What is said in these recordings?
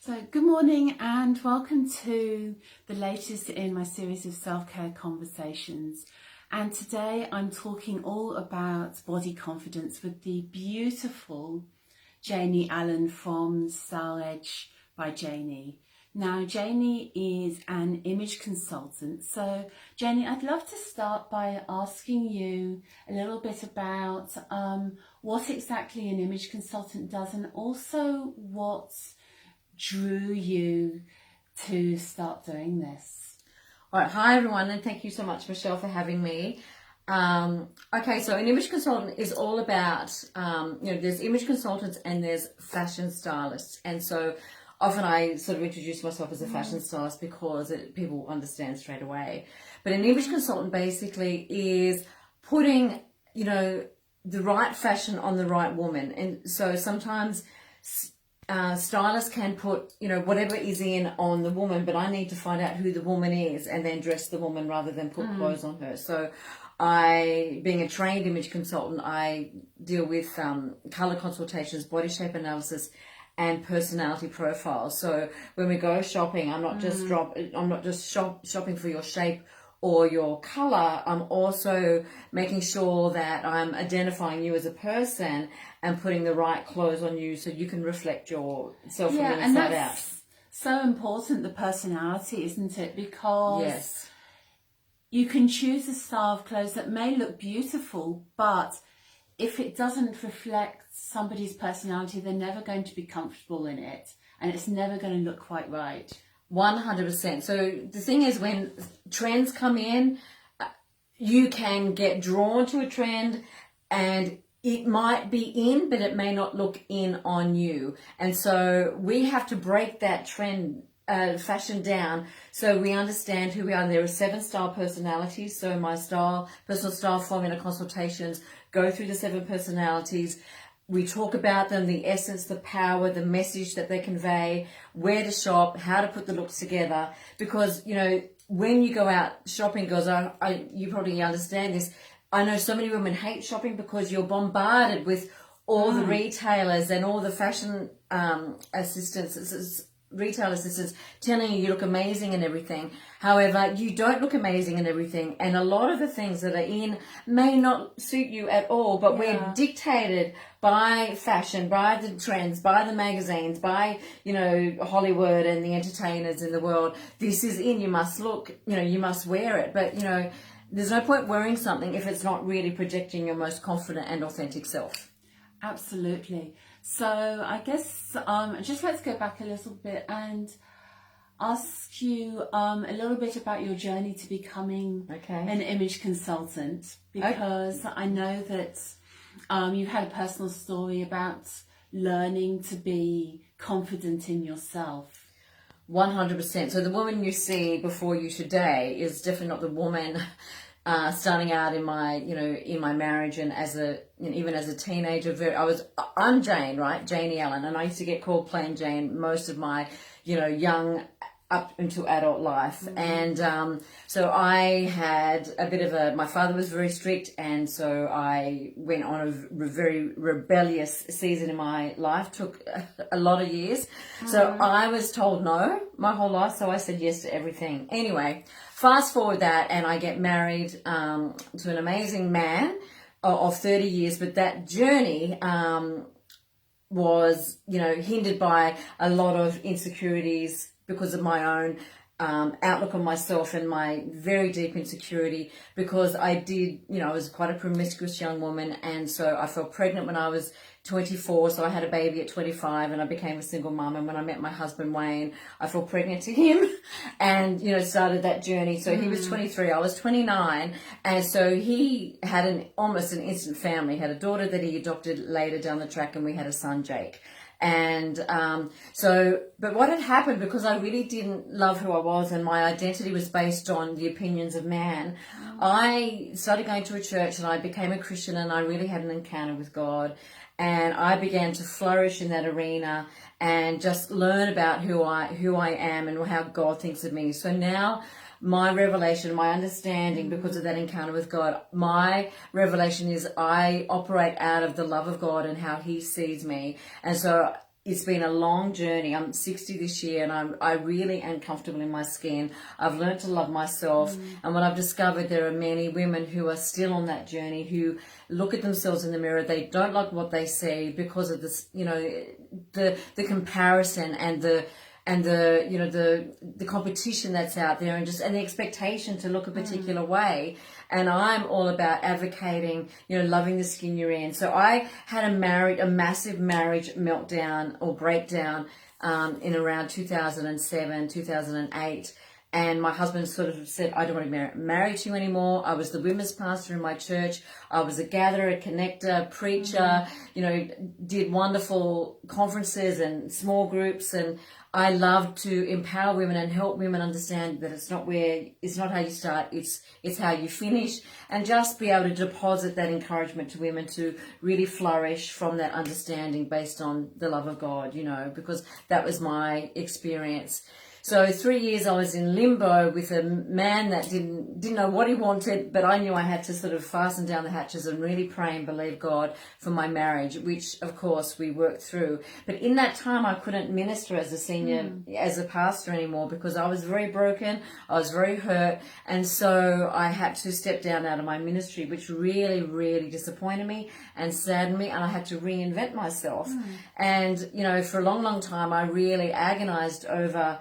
So, good morning and welcome to the latest in my series of self-care conversations. And today I'm talking all about body confidence with the beautiful Janie Allen from Style Edge by Janie. Now, Janie is an image consultant. So, Janie, I'd love to start by asking you a little bit about what exactly an image consultant does and also what drew you to start doing this? All right, hi everyone, and thank you so much, Michelle, for having me. Okay, so an image consultant is all about, there's image consultants and there's fashion stylists. And so often I sort of introduce myself as a fashion stylist because people understand straight away. But an image consultant basically is putting, the right fashion on the right woman. And so sometimes stylists can put, whatever is in on the woman, but I need to find out who the woman is and then dress the woman rather than put clothes on her. So being a trained image consultant, I deal with color consultations, body shape analysis, and personality profiles. So when we go shopping, I'm not just shopping for your shape or your color. I'm also making sure that I'm identifying you as a person and putting the right clothes on you so you can reflect yourself from the inside out. So important, the personality, isn't it? Because yes, you can choose a style of clothes that may look beautiful, but if it doesn't reflect somebody's personality, they're never going to be comfortable in it, and it's never going to look quite right. 100%. So the thing is, when trends come in, you can get drawn to a trend and it might be in, but it may not look in on you. And so we have to break that trend fashion down so we understand who we are. And there are 7 style personalities. So my personal style formula consultations go through the 7 personalities. We talk about them, the essence, the power, the message that they convey, where to shop, how to put the looks together. Because, when you go out shopping, girls, you probably understand this. I know so many women hate shopping because you're bombarded with all the retailers and all the fashion retail assistants telling you look amazing and everything. However, you don't look amazing and everything, and a lot of the things that are in may not suit you at all, but we're dictated by fashion, by the trends, by the magazines, by Hollywood and the entertainers in the world. This is in, you must look, you must wear it, but there's no point wearing something if it's not really projecting your most confident and authentic self. Absolutely. So I guess just let's go back a little bit and ask you a little bit about your journey to becoming an image consultant, because I know that you've had a personal story about learning to be confident in yourself. 100%. So the woman you see before you today is definitely not the woman starting out in my marriage and even as a teenager. I'm Jane, right? Janie Allen, and I used to get called plain Jane most of my young up into adult life. And so I had a bit of my father was very strict, and so I went on a very rebellious season in my life. Took a lot of years. So I was told no my whole life, so I said yes to everything. Anyway, fast forward that, and I get married to an amazing man of 30 years, but that journey was hindered by a lot of insecurities because of my own outlook on myself and my very deep insecurity, because I was quite a promiscuous young woman, and so I fell pregnant when I was 24, so I had a baby at 25 and I became a single mum. And when I met my husband Wayne, I fell pregnant to him and started that journey. So he was 23, I was 29, and so he had almost an instant family. He had a daughter that he adopted later down the track, and we had a son, Jake. And but what had happened, because I really didn't love who I was and my identity was based on the opinions of man, I started going to a church and I became a Christian, and I really had an encounter with God, and I began to flourish in that arena and just learn about who I am and how God thinks of me. So now my revelation, my understanding, because of that encounter with God, my revelation is I operate out of the love of God and how he sees me. And so it's been a long journey. I'm 60 this year, and I really am comfortable in my skin. I've learned to love myself. And what I've discovered, there are many women who are still on that journey, who look at themselves in the mirror. They don't like what they see because of this, the comparison and the competition that's out there, and the expectation to look a particular way. And I'm all about advocating, loving the skin you're in. So I had a massive marriage meltdown or breakdown in around 2007, 2008. And my husband sort of said, I don't want to be married to you anymore. I was the women's pastor in my church. I was a gatherer, a connector, preacher, did wonderful conferences and small groups. And I love to empower women and help women understand that it's not how you start, it's how you finish. And just be able to deposit that encouragement to women to really flourish from that understanding based on the love of God, because that was my experience. So 3 years I was in limbo with a man that didn't know what he wanted, but I knew I had to sort of fasten down the hatches and really pray and believe God for my marriage, which of course we worked through. But in that time I couldn't minister as a senior, as a pastor anymore, because I was very broken, I was very hurt, and so I had to step down out of my ministry, which really, really disappointed me and saddened me, and I had to reinvent myself. And, for a long, long time I really agonized over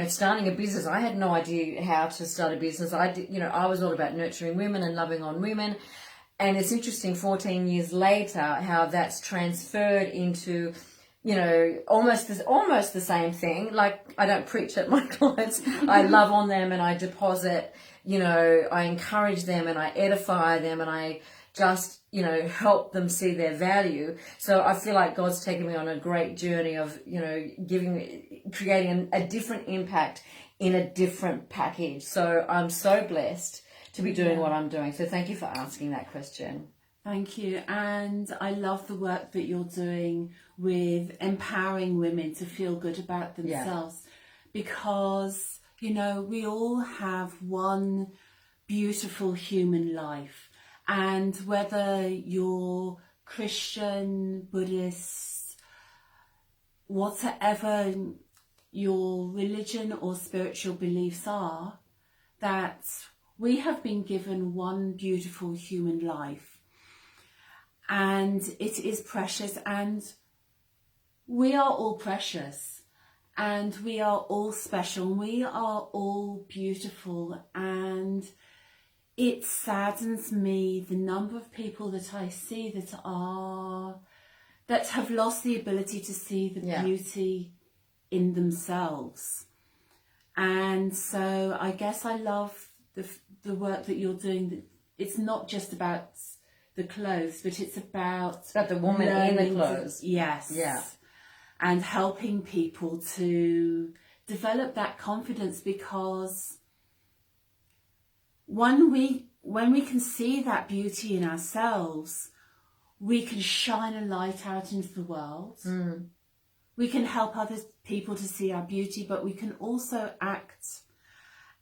starting a business. I had no idea how to start a business. I was all about nurturing women and loving on women. And it's interesting, 14 years later, how that's transferred into, almost the same thing. Like, I don't preach at my clients. I love on them and I deposit, I encourage them and I edify them and I just, help them see their value. So I feel like God's taken me on a great journey of, creating a different impact in a different package. So I'm so blessed to be doing what I'm doing. So thank you for asking that question. Thank you. And I love the work that you're doing with empowering women to feel good about themselves, because, we all have one beautiful human life. And whether you're Christian, Buddhist, whatever your religion or spiritual beliefs are, that we have been given one beautiful human life. And it is precious, and we are all precious, and we are all special, and we are all beautiful. And it saddens me the number of people that I see that have lost the ability to see the beauty in themselves. And so I guess I love the work that you're doing. It's not just about the clothes, but it's about the woman in the clothes. Yes. Yeah. And helping people to develop that confidence, because when we can see that beauty in ourselves, we can shine a light out into the world. We can help other people to see our beauty, but we can also act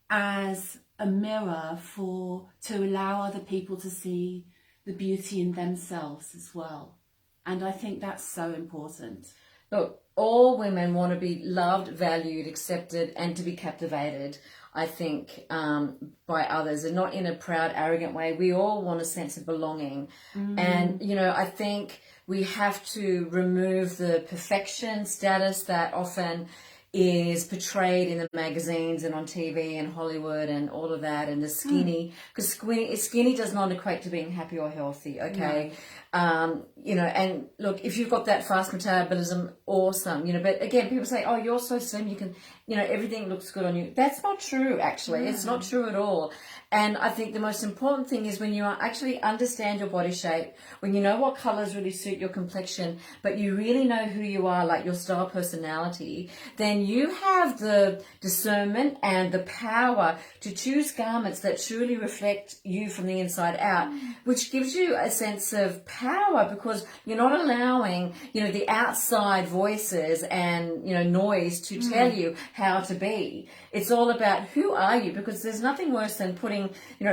as a mirror to allow other people to see the beauty in themselves as well. And I think that's so important. Look, all women want to be loved, valued, accepted, and to be captivated, I think, by others, and not in a proud, arrogant way. We all want a sense of belonging. And, I think we have to remove the perfection status that often is portrayed in the magazines and on TV and Hollywood and all of that, and the skinny, because skinny does not equate to being happy or healthy, okay? No. And look, if you've got that fast metabolism, awesome, but again, people say, oh, you're so slim, you can, everything looks good on you. That's not true, actually. It's not true at all. And I think the most important thing is when you actually understand your body shape, when you know what colors really suit your complexion, but you really know who you are, like your style, personality, then you have the discernment and the power to choose garments that truly reflect you from the inside out, which gives you a sense of power power because you're not allowing, the outside voices and, noise to tell you how to be. It's all about who are you, because there's nothing worse than putting,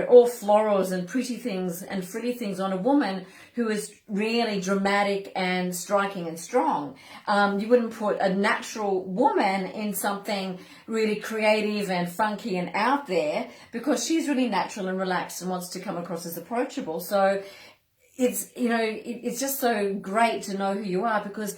all florals and pretty things and frilly things on a woman who is really dramatic and striking and strong. You wouldn't put a natural woman in something really creative and funky and out there because she's really natural and relaxed and wants to come across as approachable. So it's, it's just so great to know who you are, because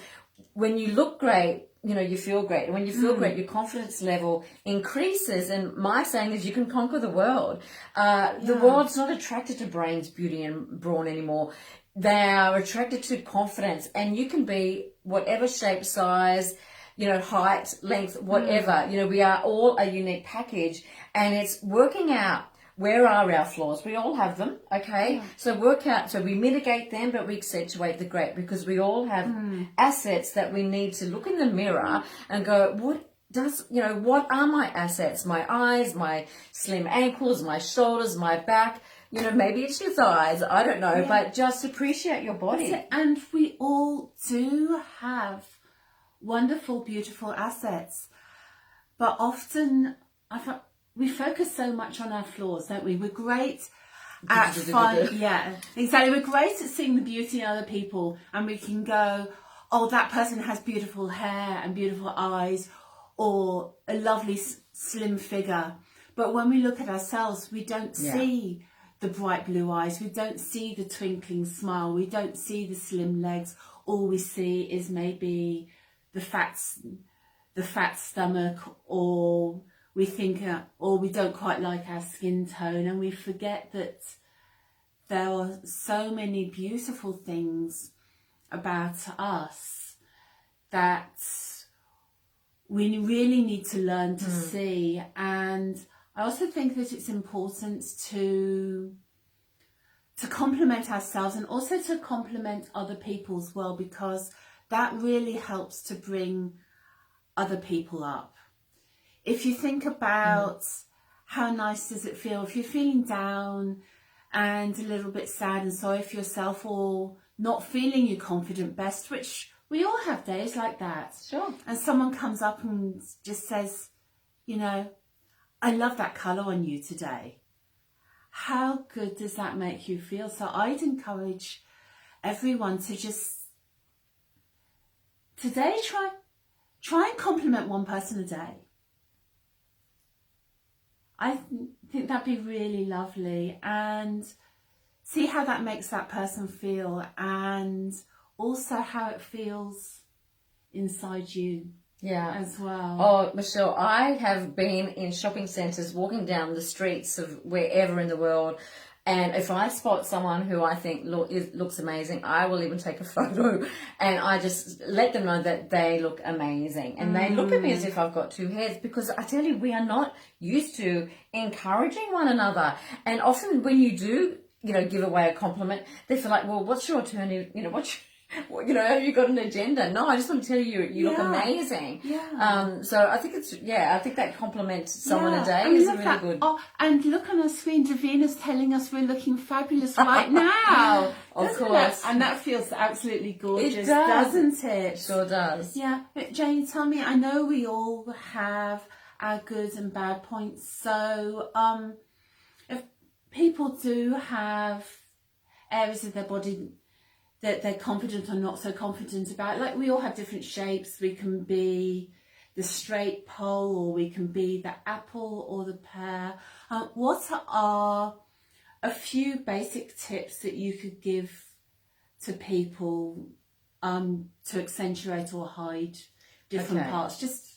when you look great, you feel great. And when you feel great, your confidence level increases. And my saying is you can conquer the world. The world's not attracted to brains, beauty and brawn anymore. They are attracted to confidence, and you can be whatever shape, size, height, length, whatever. We are all a unique package, and it's working out where are our flaws. We all have them, okay? Yeah. So we mitigate them, but we accentuate the great, because we all have assets that we need to look in the mirror and go, what are my assets? My eyes, my slim ankles, my shoulders, my back. Maybe it's your thighs, I don't know, but just appreciate your body. And we all do have wonderful, beautiful assets. But often we focus so much on our flaws, don't we? We're great at yeah, exactly. We're great at seeing the beauty in other people, and we can go, oh, that person has beautiful hair and beautiful eyes, or a lovely slim figure. But when we look at ourselves, we don't see the bright blue eyes, we don't see the twinkling smile, we don't see the slim legs. All we see is maybe the fat stomach, or we think, or we don't quite like our skin tone, and we forget that there are so many beautiful things about us that we really need to learn to see. And I also think that it's important to compliment ourselves, and also to compliment other people as well, because that really helps to bring other people up. If you think about how nice does it feel if you're feeling down and a little bit sad and sorry for yourself, or not feeling your confident best, which we all have days like that. Sure. And someone comes up and just says, I love that colour on you today. How good does that make you feel? So I'd encourage everyone to just today try and compliment one person a day. I think that'd be really lovely, and see how that makes that person feel, and also how it feels inside you. Yeah, as well. Oh, Michelle, I have been in shopping centres, walking down the streets of wherever in the world, and if I spot someone who I think looks amazing, I will even take a photo, and I just let them know that they look amazing. And they look at me as if I've got two heads, because I tell you, we are not used to encouraging one another. And often when you do, give away a compliment, they feel like, well, what's your alternative? Have you got an agenda? No, I just want to tell you, you look amazing. Yeah. So I think I think that compliment someone a day is really good. Oh, and look on our screen, Davina's telling us we're looking fabulous right now. Of course. And that feels absolutely gorgeous, it does. Doesn't it? Sure does. Yeah. But Jane, tell me, I know we all have our good and bad points. So if people do have areas of their body that they're confident or not so confident about, like we all have different shapes. We can be the straight pole, or we can be the apple or the pear. What are a few basic tips that you could give to people to accentuate or hide different parts? Just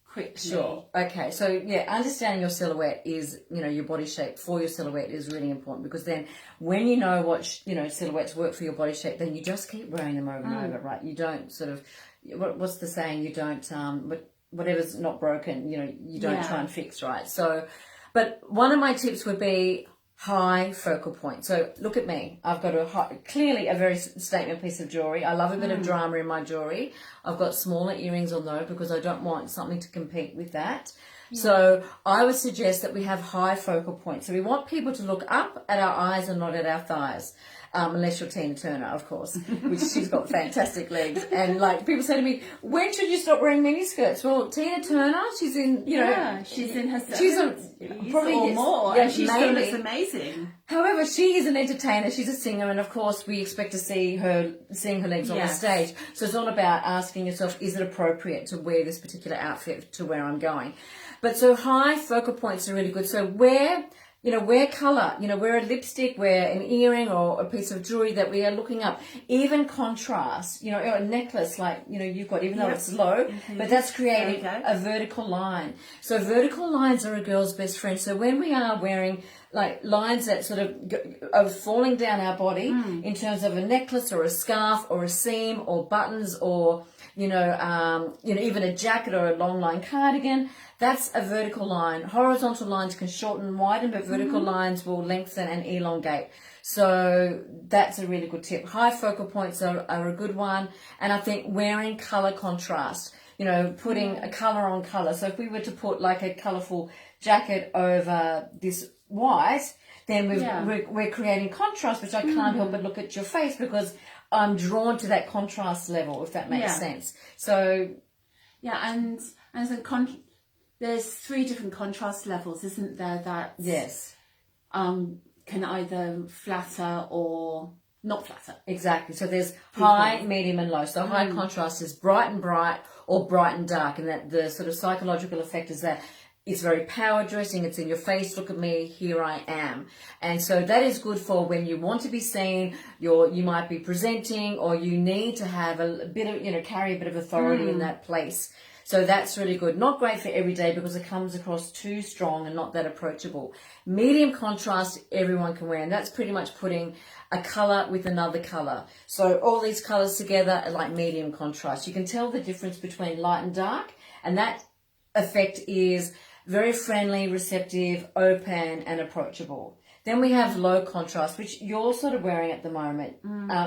quickly. Sure. Okay. So understanding your silhouette is, your body shape for your silhouette is really important, because then when you know what, silhouettes work for your body shape, then you just keep wearing them over and over, right? You don't sort of, what's the saying? You don't, whatever's not broken, you don't try and fix, right? So, but one of my tips would be high focal point. So look at me. I've got clearly a very statement piece of jewellery. I love a bit of drama in my jewellery. I've got smaller earrings on though, because I don't want something to compete with that. Yeah. So I would suggest that we have high focal point. So we want people to look up at our eyes and not at our thighs. unless you're Tina Turner, of course, which she's got fantastic legs. And like people say to me, when should you stop wearing miniskirts? Well, Tina Turner, she's in, you know, she's in her she's probably or more, yeah, and she still looks amazing. However, she is an entertainer. She's a singer, and of course, we expect to seeing her legs on the stage. So it's all about asking yourself, is it appropriate to wear this particular outfit to where I'm going? But so high focal points are really good. So wear colour, wear a lipstick, wear an earring or a piece of jewellery that we are looking up. Even contrast, a necklace like, you've got, even though it's low, but that's creating a vertical line. So vertical lines are a girl's best friend. So when we are wearing like lines that sort of are falling down our body in terms of a necklace or a scarf or a seam or buttons or, even a jacket or a long line cardigan, that's a vertical line. Horizontal lines can shorten and widen, but vertical lines will lengthen and elongate. So that's a really good tip. High focal points are a good one. And I think wearing colour contrast, putting a colour on colour. So if we were to put like a colourful jacket over this white, then we're creating contrast, which I can't help but look at your face because I'm drawn to that contrast level, if that makes sense. So, and so there's 3 different contrast levels, isn't there? That can either flatter or not flatter. Exactly. So there's high, medium, and low. So high contrast is bright and bright or bright and dark, and that the sort of psychological effect is that it's very power dressing. It's in your face. Look at me. Here I am. And so that is good for when you want to be seen. You might be presenting, or you need to have a bit of, carry a bit of authority in that place. So that's really good. Not great for every day because it comes across too strong and not that approachable. Medium contrast, everyone can wear. And that's pretty much putting a colour with another colour. So all these colours together are like medium contrast. You can tell the difference between light and dark. And that effect is very friendly, receptive, open, and approachable. Then we have low contrast, which you're sort of wearing at the moment,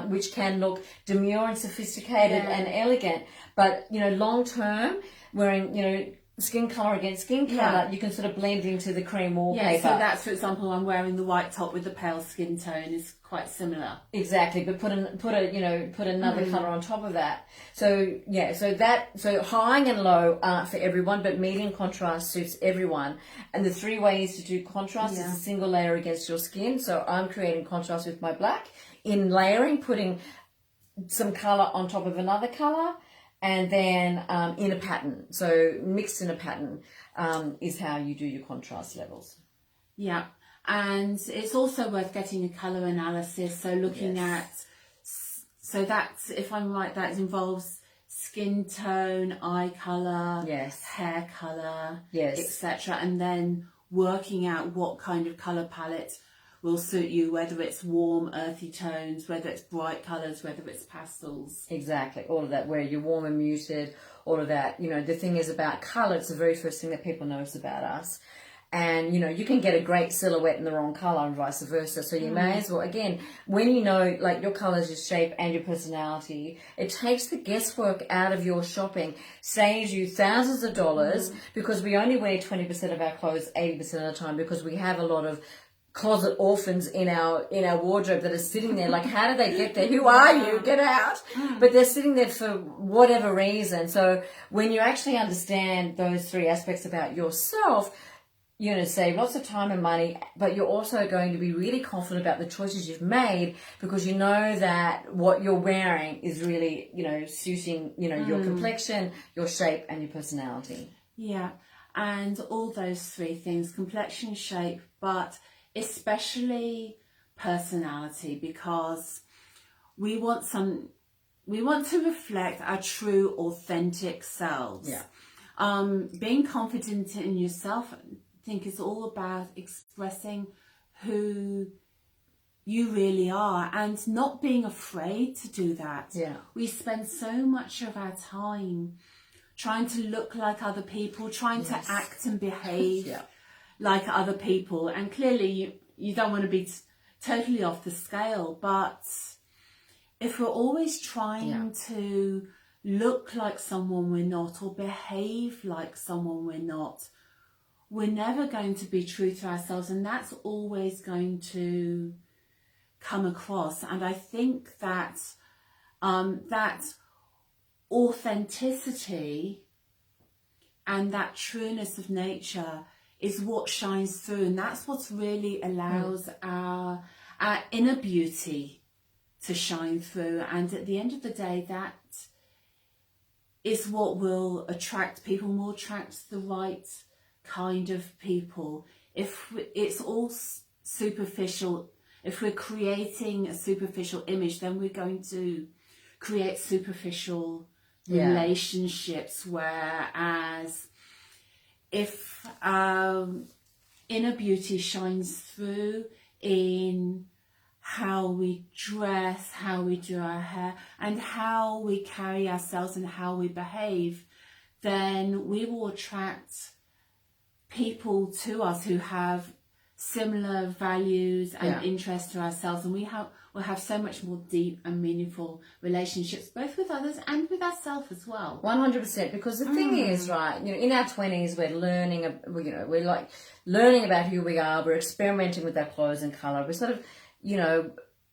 which can look demure and sophisticated and elegant. But, long term, wearing, skin colour against skin colour, you can sort of blend into the cream wallpaper. Yeah, so that's, for example, I'm wearing the white top with the pale skin tone is quite similar. Exactly, but put another colour on top of that. So so high and low aren't for everyone, but medium contrast suits everyone. And the 3 ways to do contrast is a single layer against your skin. So I'm creating contrast with my black in layering, putting some colour on top of another colour. And then in a pattern, so mixed in a pattern is how you do your contrast levels. Yeah, and it's also worth getting a colour analysis. So looking at, so that's, if I'm right, that involves skin tone, eye colour, hair colour, etc. And then working out what kind of colour palette will suit you, whether it's warm, earthy tones, whether it's bright colours, whether it's pastels. Exactly, all of that, where you're warm and muted, all of that. The thing is about colour, it's the very first thing that people notice about us. And, you can get a great silhouette in the wrong colour and vice versa. So you may as well, again, when you know, like, your colours, your shape and your personality, it takes the guesswork out of your shopping, saves you thousands of dollars because we only wear 20% of our clothes 80% of the time because we have a lot of closet orphans in our wardrobe that are sitting there like, how did they get there? Who are you? Get out. But they're sitting there for whatever reason. So when you actually understand those 3 aspects about yourself, you're going to save lots of time and money, but you're also going to be really confident about the choices you've made because you know that what you're wearing is really, suiting, your complexion, your shape and your personality. Yeah. And all those 3 things, complexion, shape, but especially personality, because we want to reflect our true, authentic selves. Being confident in yourself, I think, is all about expressing who you really are and not being afraid to do that. We spend so much of our time trying to look like other people, trying to act and behave like other people, and clearly you don't want to be totally off the scale, but if we're always trying to look like someone we're not or behave like someone we're not, we're never going to be true to ourselves, and that's always going to come across. And I think that that authenticity and that trueness of nature is what shines through, and that's what really allows our inner beauty to shine through. And at the end of the day, that is what will attract people, will attract the right kind of people. If it's all superficial, if we're creating a superficial image, then we're going to create superficial relationships, whereas if inner beauty shines through in how we dress, how we do our hair, and how we carry ourselves and how we behave, then we will attract people to us who have similar values and interests to ourselves, and we'll have so much more deep and meaningful relationships, both with others and with ourselves as well. 100%. Because the thing is, right, in our 20s, we're learning, we're like learning about who we are. We're experimenting with our clothes and colour. We're sort of,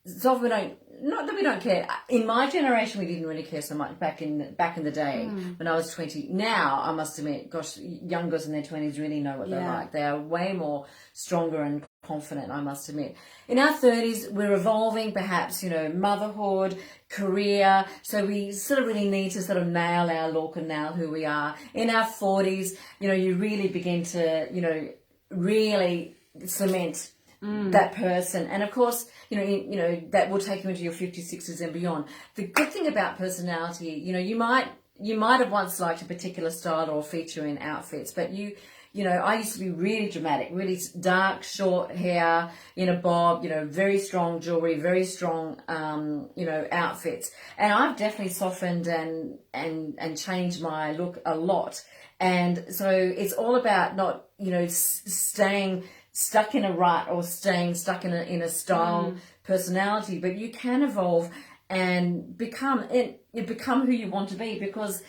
so we don't, not that we don't care. In my generation, we didn't really care so much back in the day when I was 20. Now, I must admit, gosh, young girls in their 20s really know what they're like. They are way more stronger and confident, I must admit. In our 30s, we're evolving, perhaps, motherhood, career. So we sort of really need to sort of nail our look and nail who we are. In our 40s, you really begin to, really cement that person. And of course, that will take you into your 50s, 60s and beyond. The good thing about personality, you might have once liked a particular style or feature in outfits, but I used to be really dramatic, really dark, short hair in a bob, very strong jewelry, very strong, outfits. And I've definitely softened and changed my look a lot. And so it's all about not, staying stuck in a rut or staying stuck in a style personality, but you can evolve and become who you want to be, because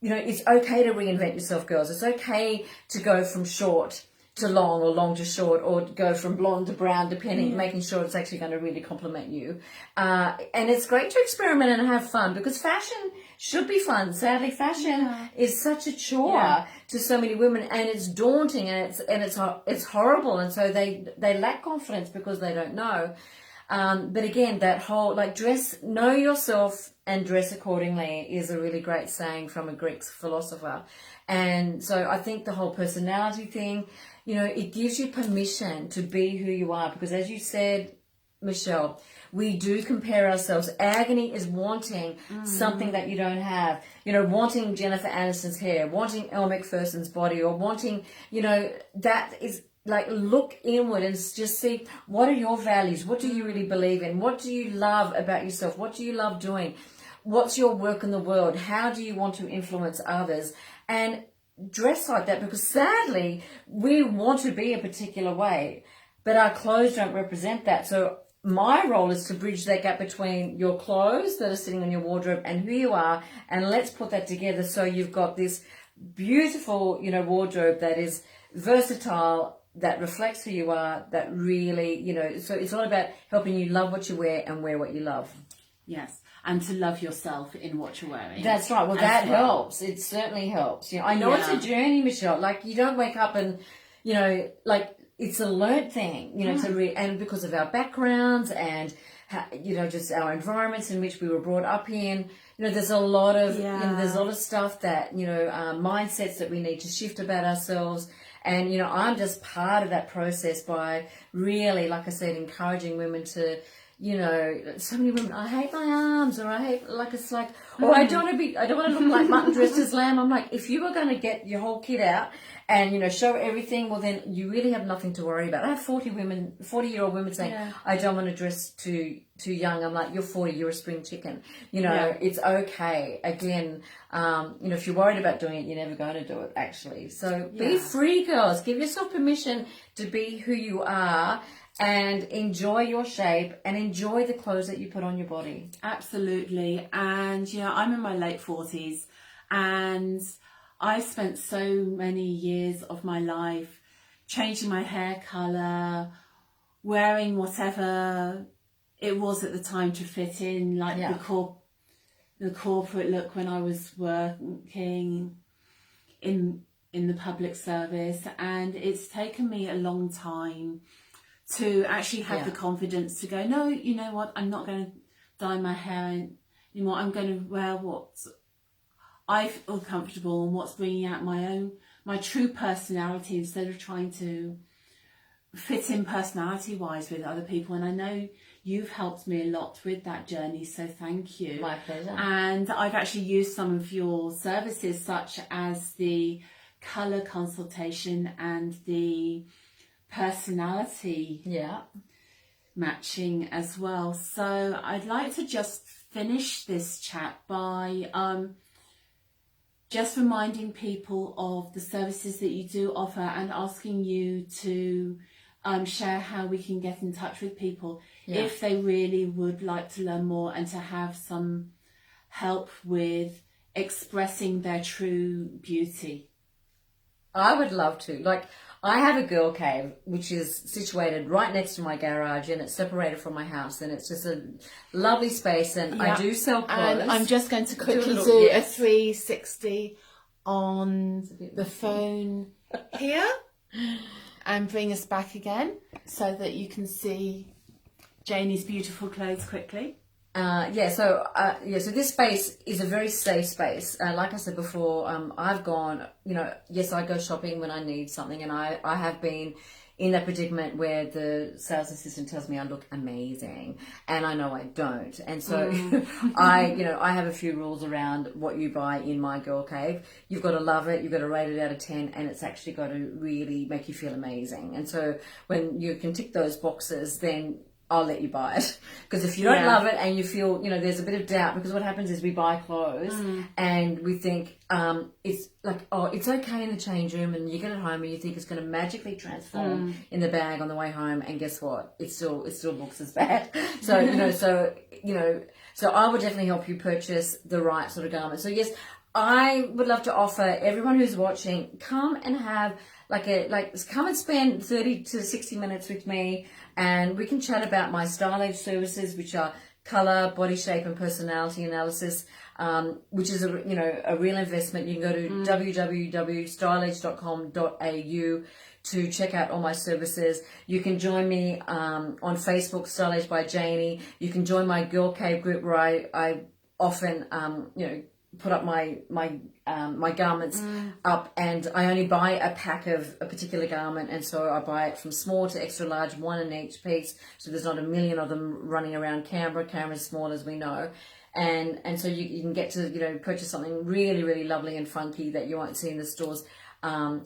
it's okay to reinvent yourself, girls. It's okay to go from short to long or long to short, or go from blonde to brown, depending, making sure it's actually going to really complement you. And it's great to experiment and have fun, because fashion should be fun. Sadly, fashion is such a chore to so many women, and it's daunting, and it's horrible, and so they lack confidence because they don't know. But again, that whole know yourself and dress accordingly is a really great saying from a Greek philosopher. And so I think the whole personality thing, it gives you permission to be who you are, because as you said, Michelle, we do compare ourselves. Agony is wanting something that you don't have, wanting Jennifer Aniston's hair, wanting Elle Macpherson's body, or wanting, that is look inward and just see, what are your values? What do you really believe in? What do you love about yourself? What do you love doing? What's your work in the world? How do you want to influence others? And dress like that, because sadly, we want to be a particular way, but our clothes don't represent that. So my role is to bridge that gap between your clothes that are sitting in your wardrobe and who you are, and let's put that together so you've got this beautiful, wardrobe that is versatile, that reflects who you are, that really, so it's all about helping you love what you wear and wear what you love. Yes, and to love yourself in what you're wearing. That's right. Well, that helps. It certainly helps. I know it's a journey, Michelle. You don't wake up and, it's a learned thing, and because of our backgrounds and, just our environments in which we were brought up in, there's a lot of, there's a lot of stuff that, mindsets that we need to shift about ourselves. And, I'm just part of that process by really, like I said, encouraging women to, so many women, I hate my arms, or I hate, or I don't want to look like mutton dressed as lamb. I'm like, if you were going to get your whole kit out and, show everything, well, then you really have nothing to worry about. I have 40-year-old women saying, I don't want to dress too young. I'm like, you're 40, you're a spring chicken. It's okay. Again, if you're worried about doing it, you're never going to do it, actually. So be free, girls. Give yourself permission to be who you are, and enjoy your shape and enjoy the clothes that you put on your body. Absolutely. And, I'm in my late 40s, and I spent so many years of my life changing my hair colour, wearing whatever it was at the time to fit in, like the corporate look when I was working in the public service, and it's taken me a long time to actually have the confidence to go, no, you know what, I'm not going to dye my hair anymore. I'm going to wear what I feel comfortable and what's bringing out my true personality, instead of trying to fit in personality wise with other people. And I know you've helped me a lot with that journey, so thank you. My pleasure. And I've actually used some of your services, such as the colour consultation and the personality matching as well. So I'd like to just finish this chat by just reminding people of the services that you do offer, and asking you to share how we can get in touch with people if they really would like to learn more and to have some help with expressing their true beauty. I would love to. Like, I have a girl cave which is situated right next to my garage, and it's separated from my house, and it's just a lovely space, and I do sell clothes. And I'm just going to quickly do a 360 on the phone here and bring us back again so that you can see Janie's beautiful clothes quickly. So this space is a very safe space. Like I said before, I've gone, yes, I go shopping when I need something, and I have been in that predicament where the sales assistant tells me I look amazing, and I know I don't. And so I have a few rules around what you buy in my girl cave. You've got to love it, you've got to rate it out of 10, and it's actually got to really make you feel amazing. And so when you can tick those boxes, then I'll let you buy it. Because if you don't love it and you feel, there's a bit of doubt, because what happens is we buy clothes and we think it's like, oh, it's okay in the change room, and you get it home and you think it's going to magically transform in the bag on the way home, and guess what? It still looks as bad. So, so I would definitely help you purchase the right sort of garment. So yes, I would love to offer everyone who's watching, come and have come and spend 30 to 60 minutes with me, and we can chat about my style age services, which are colour, body shape and personality analysis, which is a real investment. You can go to www.styleage.com.au to check out all my services. You can join me on Facebook, Style Age by Janie. You can join my Girl Cave group, where I often put up my garments up, and I only buy a pack of a particular garment, and so I buy it from small to extra large, one in each piece, so there's not a million of them running around Canberra. Canberra's small, as we know, and so you can get to purchase something really, really lovely and funky that you won't see in the stores from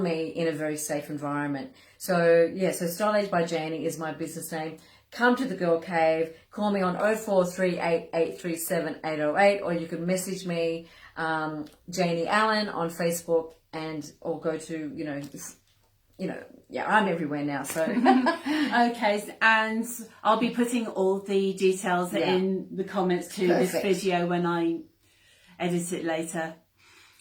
me, in a very safe environment. So so Style Age by Janie is my business name. Come to the Girl Cave, call me on 0438 837 808, or you can message me, Janie Allen, on Facebook, or go to, I'm everywhere now, so. Okay, and I'll be putting all the details in the comments to this video when I edit it later.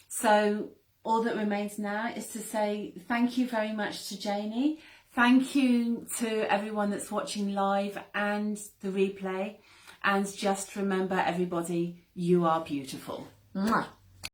So all that remains now is to say thank you very much to Janie. Thank you to everyone that's watching live and the replay. And just remember, everybody, you are beautiful. Mwah.